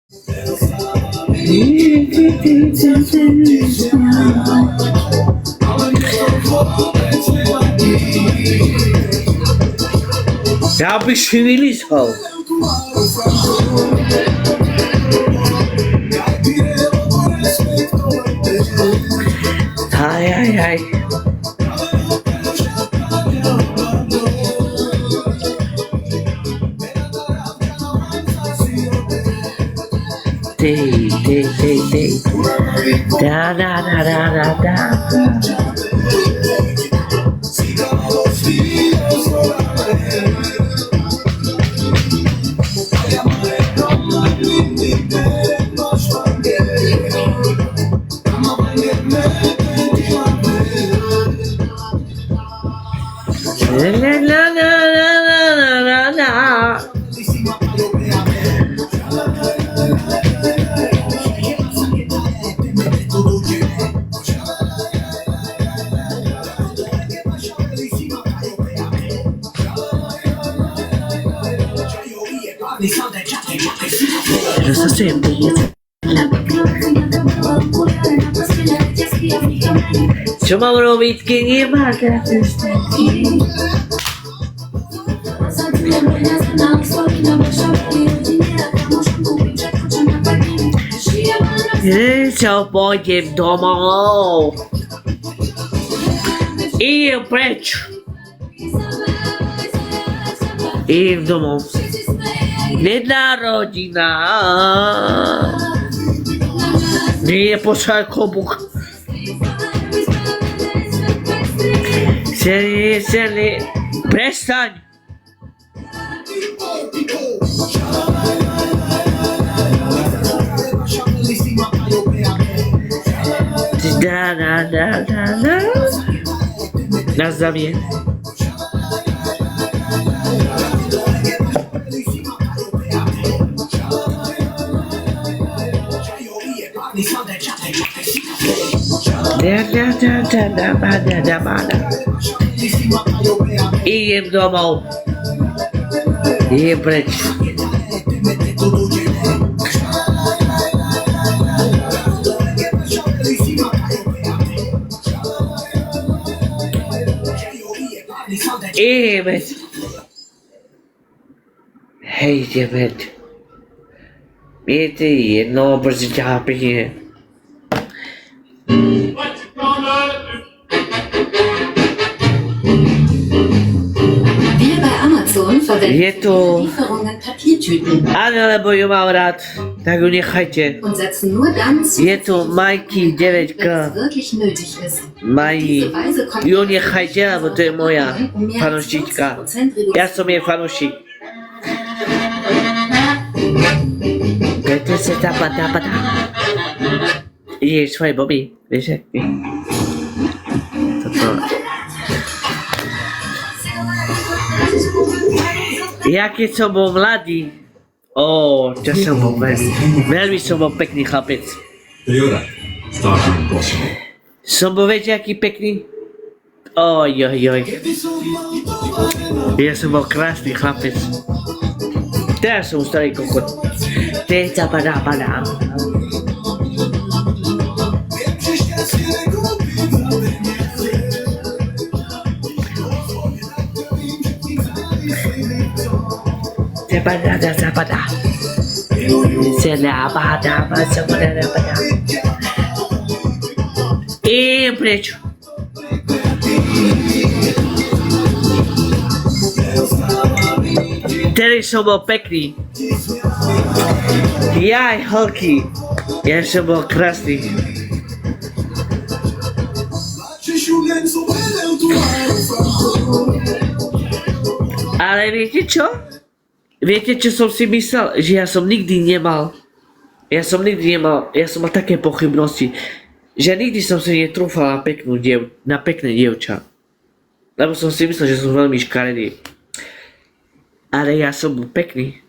Ja byś się nie lizał. Aj. Ty. Da. La. Eso siempre co mam robić, kiedy nie ma co pójdę domov. Idem preč. Idem domov. Jedna rodina. Nie je poslal klobúk. Seli. Prestaň. Da. Na zdrowie. Da. Idem domov. Idem preč. Idem. Hej, Demet. Viete jedno brzy chápenie. Je to... Áno, lebo ju mám rád, tak ju nechajte. Je to Majky 9K. Mají. Ju nechajte, lebo to je moja fanúšička. Ja som jej fanúšik. Preto sa tapada. Ideš svoje Bobby, vieš jak ty? Toto. Ja keď som bol mladý, čo som bol veľmi som bol pekný chlapec. Som bol, viete, aký pekný? Oj. Ja som bol krásny chlapec. Teraz som starý kokot. Pada. Zapada. E preto. Teraz som bol pekný. Jaj, holky. Ja som bol krásny. Ale viete čo? Viete, čo som si myslel? Že ja som mal také pochybnosti, že nikdy som si netrúfal na pekné dievča. Lebo som si myslel, že som veľmi škaredý. Ale ja som bol pekný.